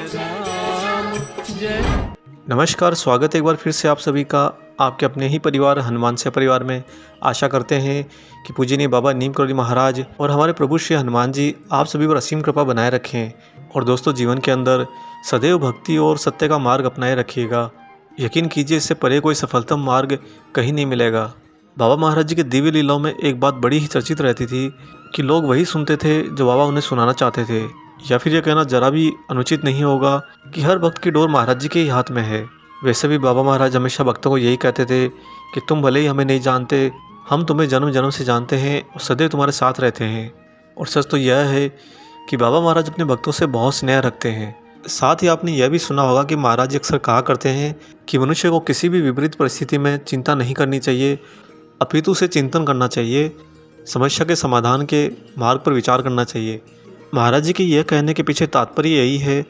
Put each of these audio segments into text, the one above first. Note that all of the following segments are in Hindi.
राम जय। नमस्कार, स्वागत है एक बार फिर से आप सभी का आपके अपने ही परिवार हनुमान से परिवार में। आशा करते हैं कि पूजनीय बाबा नीम करौली महाराज और हमारे प्रभु श्री हनुमान जी आप सभी पर असीम कृपा बनाए रखें। और दोस्तों, जीवन के अंदर सदैव भक्ति और सत्य का मार्ग अपनाए रखिएगा। यकीन कीजिए, इससे परे कोई सफलतम मार्ग कहीं नहीं मिलेगा। बाबा महाराज जी के दिव्य लीलाओं में एक बात बड़ी ही चर्चित रहती थी कि लोग वही सुनते थे जो बाबा उन्हें सुनाना चाहते थे, या फिर यह कहना जरा भी अनुचित नहीं होगा कि हर भक्त की डोर महाराज जी के ही हाथ में है। वैसे भी बाबा महाराज हमेशा भक्तों को यही कहते थे कि तुम भले ही हमें नहीं जानते, हम तुम्हें जन्म जन्म से जानते हैं और सदैव तुम्हारे साथ रहते हैं। और सच तो यह है कि बाबा महाराज अपने भक्तों से बहुत स्नेह रखते हैं। साथ ही आपने यह भी सुना होगा कि महाराज जी अक्सर कहा करते हैं कि मनुष्य को किसी भी विपरीत परिस्थिति में चिंता नहीं करनी चाहिए, अपितु से चिंतन करना चाहिए, समस्या के समाधान के मार्ग पर विचार करना चाहिए। महाराज जी के यह कहने के पीछे तात्पर्य यही है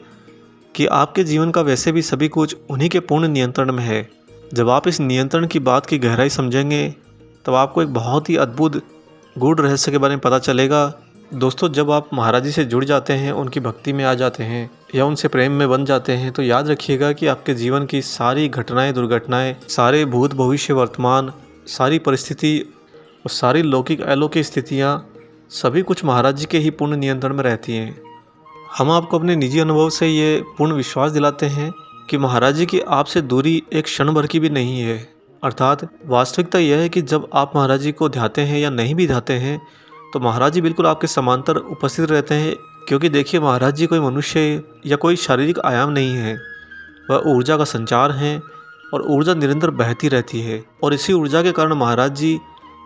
कि आपके जीवन का वैसे भी सभी कुछ उन्हीं के पूर्ण नियंत्रण में है। जब आप इस नियंत्रण की बात की गहराई समझेंगे तब आपको एक बहुत ही अद्भुत गूढ़ रहस्य के बारे में पता चलेगा। दोस्तों, जब आप महाराज जी से जुड़ जाते हैं, उनकी भक्ति में आ जाते हैं या उनसे प्रेम में बन जाते हैं, तो याद रखिएगा कि आपके जीवन की सारी घटनाएं, दुर्घटनाएं, सारे भूत भविष्य वर्तमान, सारी परिस्थिति और सारी लौकिक अलौकिक स्थितियाँ सभी कुछ महाराज जी के ही पूर्ण नियंत्रण में रहती हैं। हम आपको अपने निजी अनुभव से ये पूर्ण विश्वास दिलाते हैं कि महाराज जी की आपसे दूरी एक क्षण भर की भी नहीं है। अर्थात वास्तविकता यह है कि जब आप महाराज जी को ध्याते हैं या नहीं भी ध्याते हैं तो महाराज जी बिल्कुल आपके समांतर उपस्थित रहते हैं। क्योंकि देखिए, महाराज जी कोई मनुष्य या कोई शारीरिक आयाम नहीं है, वह ऊर्जा का संचार है और ऊर्जा निरंतर बहती रहती है। और इसी ऊर्जा के कारण महाराज जी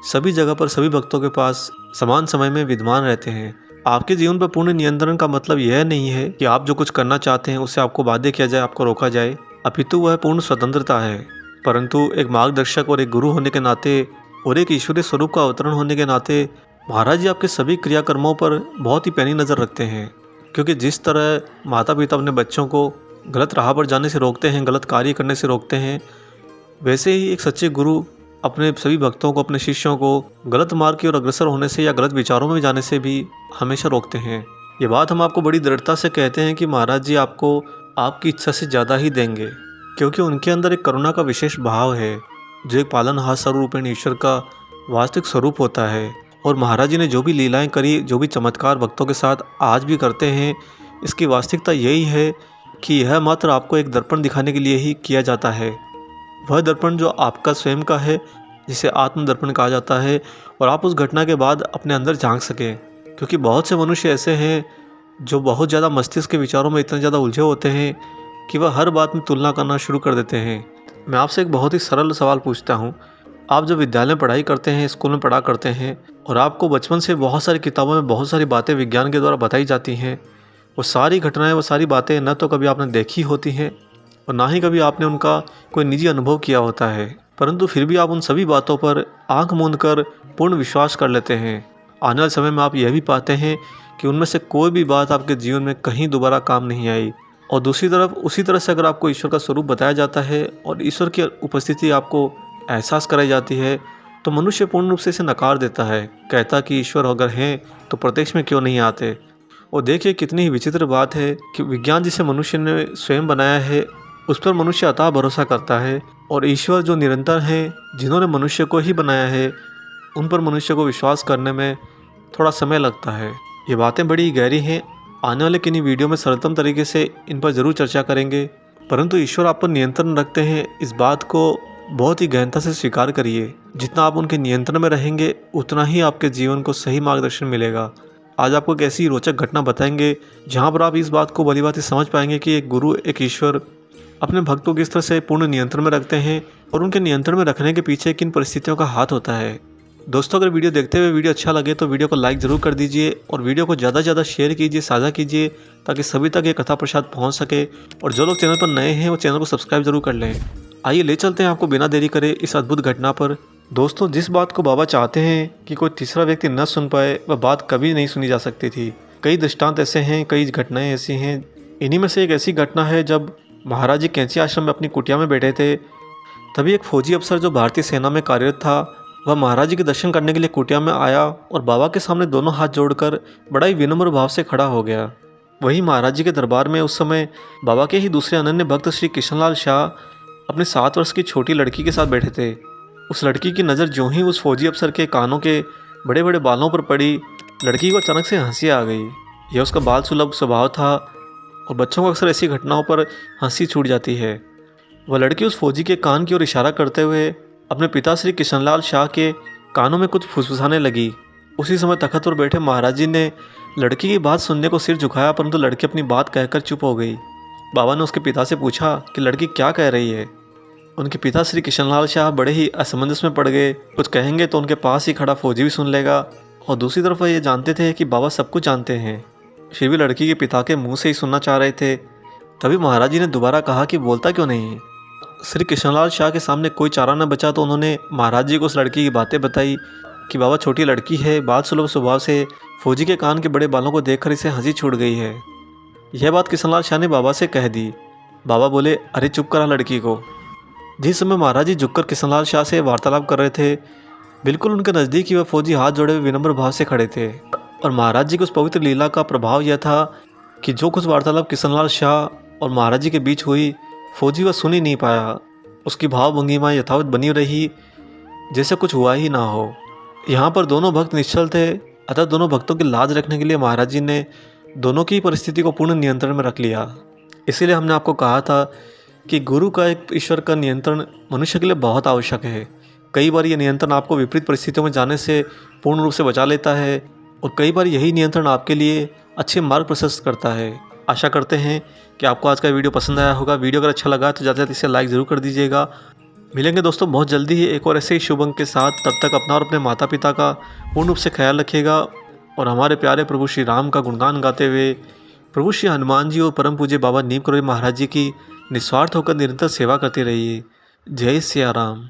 सभी जगह पर सभी भक्तों के पास समान समय में विद्यमान रहते हैं। आपके जीवन पर पूर्ण नियंत्रण का मतलब यह नहीं है कि आप जो कुछ करना चाहते हैं उससे आपको बाध्य किया जाए, आपको रोका जाए, अपितु वह पूर्ण स्वतंत्रता है। परंतु एक मार्गदर्शक और एक गुरु होने के नाते और एक ईश्वरीय स्वरूप का अवतरण होने के नाते महाराज जी आपके सभी क्रियाकर्मों पर बहुत ही पैनी नज़र रखते हैं। क्योंकि जिस तरह माता पिता अपने बच्चों को गलत राह पर जाने से रोकते हैं, गलत कार्य करने से रोकते हैं, वैसे ही एक सच्चे गुरु अपने सभी भक्तों को, अपने शिष्यों को गलत मार्ग की ओर अग्रसर होने से या गलत विचारों में जाने से भी हमेशा रोकते हैं। ये बात हम आपको बड़ी दृढ़ता से कहते हैं कि महाराज जी आपको आपकी इच्छा से ज़्यादा ही देंगे, क्योंकि उनके अंदर एक करुणा का विशेष भाव है जो एक पालनहार स्वरूपेण ईश्वर का वास्तविक स्वरूप होता है। और महाराज जी ने जो भी लीलाएं करी, जो भी चमत्कार भक्तों के साथ आज भी करते हैं, इसकी वास्तविकता यही है कि यह मात्र आपको एक दर्पण दिखाने के लिए ही किया जाता है। वह दर्पण जो आपका स्वयं का है, जिसे आत्मदर्पण कहा जाता है, और आप उस घटना के बाद अपने अंदर झांक सकें। क्योंकि बहुत से मनुष्य ऐसे हैं जो बहुत ज़्यादा मस्तिष्क के विचारों में इतने ज़्यादा उलझे होते हैं कि वह हर बात में तुलना करना शुरू कर देते हैं। मैं आपसे एक बहुत ही सरल सवाल पूछता हूँ। आप जब विद्यालय में पढ़ाई करते हैं, स्कूल में पढ़ा करते हैं, और आपको बचपन से बहुत सारी किताबों में बहुत सारी बातें विज्ञान के द्वारा बताई जाती हैं, वो सारी घटनाएँ, वो सारी बातें न तो कभी आपने देखी होती हैं और ना ही कभी आपने उनका कोई निजी अनुभव किया होता है, परंतु फिर भी आप उन सभी बातों पर आंख मूंद कर पूर्ण विश्वास कर लेते हैं। आने वाले समय में आप यह भी पाते हैं कि उनमें से कोई भी बात आपके जीवन में कहीं दोबारा काम नहीं आई। और दूसरी तरफ उसी तरह से अगर आपको ईश्वर का स्वरूप बताया जाता है और ईश्वर की उपस्थिति आपको एहसास कराई जाती है, तो मनुष्य पूर्ण रूप से इसे नकार देता है, कहता कि ईश्वर अगर हैं तो प्रत्यक्ष में क्यों नहीं आते। और देखिए, कितनी ही विचित्र बात है कि विज्ञान जिसे मनुष्य ने स्वयं बनाया है उस पर मनुष्य अतः भरोसा करता है, और ईश्वर जो निरंतर हैं, जिन्होंने मनुष्य को ही बनाया है, उन पर मनुष्य को विश्वास करने में थोड़ा समय लगता है। ये बातें बड़ी गहरी हैं। आने वाले किन्हीं वीडियो में सरलतम तरीके से इन पर ज़रूर चर्चा करेंगे। परंतु ईश्वर आप पर नियंत्रण रखते हैं, इस बात को बहुत ही गहनता से स्वीकार करिए। जितना आप उनके नियंत्रण में रहेंगे उतना ही आपके जीवन को सही मार्गदर्शन मिलेगा। आज आपको एक ऐसी रोचक घटना बताएंगे जहाँ पर आप इस बात को भली भांति समझ पाएंगे कि एक गुरु, एक ईश्वर अपने भक्तों को किस तरह से पूर्ण नियंत्रण में रखते हैं और उनके नियंत्रण में रखने के पीछे किन परिस्थितियों का हाथ होता है। दोस्तों, अगर वीडियो देखते हुए वीडियो अच्छा लगे तो वीडियो को लाइक ज़रूर कर दीजिए और वीडियो को ज़्यादा से ज़्यादा शेयर कीजिए, साझा कीजिए, ताकि सभी तक ये कथा प्रसाद पहुँच सके। और जो लोग चैनल पर नए हैं वो चैनल को सब्सक्राइब जरूर कर लें। आइए ले चलते हैं आपको बिना देरी करे इस अद्भुत घटना पर। दोस्तों, जिस बात को बाबा चाहते हैं कि कोई तीसरा व्यक्ति न सुन पाए, वह बात कभी नहीं सुनी जा सकती थी। कई दृष्टांत ऐसे हैं, कई घटनाएं ऐसी हैं। इन्हीं में से एक ऐसी घटना है जब महाराज जी कैंची आश्रम में अपनी कुटिया में बैठे थे, तभी एक फौजी अफसर जो भारतीय सेना में कार्यरत था, वह महाराज जी के दर्शन करने के लिए कुटिया में आया और बाबा के सामने दोनों हाथ जोड़कर बड़ा ही विनम्र भाव से खड़ा हो गया। वहीं महाराज जी के दरबार में उस समय बाबा के ही दूसरे अनन्य भक्त श्री कृष्णलाल शाह अपने 7 वर्ष की छोटी लड़की के साथ बैठे थे। उस लड़की की नज़र जो ही उस फौजी अफसर के कानों के बड़े बड़े बालों पर पड़ी, लड़की को अचानक से हंसी आ गई। यह उसका बाल सुलभ स्वभाव था और बच्चों को अक्सर ऐसी घटनाओं पर हंसी छूट जाती है। वह लड़की उस फौजी के कान की ओर इशारा करते हुए अपने पिता श्री कृष्णलाल शाह के कानों में कुछ फुसफुसाने लगी। उसी समय तख्त पर बैठे महाराज जी ने लड़की की बात सुनने को सिर झुकाया, परंतु लड़की अपनी बात कहकर चुप हो गई। बाबा ने उसके पिता से पूछा कि लड़की क्या कह रही है। उनके पिता श्री कृष्णलाल शाह बड़े ही असमंजस में पड़ गए। कुछ कहेंगे तो उनके पास ही खड़ा फौजी भी सुन लेगा, और दूसरी तरफ ये जानते थे कि बाबा सब कुछ जानते हैं, फिर भी लड़की के पिता के मुंह से ही सुनना चाह रहे थे। तभी महाराज जी ने दोबारा कहा कि बोलता क्यों नहीं है। श्री कृष्णलाल शाह के सामने कोई चारा न बचा तो उन्होंने महाराज जी को उस लड़की की बातें बताई कि बाबा छोटी लड़की है, बात सुलभ स्वभाव से फौजी के कान के बड़े बालों को देखकर इसे हंसी छूट गई है। यह बात कृष्णलाल शाह ने बाबा से कह दी। बाबा बोले, अरे चुप करा लड़की को। जिस समय महाराज जी झुककर कृष्णलाल शाह से वार्तालाप कर रहे थे, बिल्कुल उनके नज़दीक ही वह फौजी हाथ जोड़े हुए विनम्र भाव से खड़े थे। और महाराज जी की उस पवित्र लीला का प्रभाव यह था कि जो कुछ वार्तालाप कृष्णलाल शाह और महाराज जी के बीच हुई, फौजी वह सुन ही नहीं पाया। उसकी भाव भंगिमा यथावत बनी रही, जैसे कुछ हुआ ही ना हो। यहाँ पर दोनों भक्त निश्चल थे, अतः दोनों भक्तों की लाज रखने के लिए महाराज जी ने दोनों की परिस्थिति को पूर्ण नियंत्रण में रख लिया। इसीलिए हमने आपको कहा था कि गुरु का एक ईश्वर का नियंत्रण मनुष्य के लिए बहुत आवश्यक है। कई बार ये नियंत्रण आपको विपरीत परिस्थितियों में जाने से पूर्ण रूप से बचा लेता है, और कई बार यही नियंत्रण आपके लिए अच्छे मार्ग प्रशस्त करता है। आशा करते हैं कि आपको आज का वीडियो पसंद आया होगा। वीडियो अगर अच्छा लगा तो ज़्यादा से ज़्यादा इसे लाइक ज़रूर कर दीजिएगा। मिलेंगे दोस्तों बहुत जल्दी ही एक और ऐसे ही शुभ अंक के साथ। तब तक अपना और अपने माता पिता का पूर्ण रूप से ख्याल रखिएगा, और हमारे प्यारे प्रभु श्री राम का गुणगान गाते हुए प्रभु श्री हनुमान जी और परम पूज्य बाबा नीम करोली महाराज जी की निस्वार्थ होकर निरंतर सेवा करते रहिए। जय सिया राम।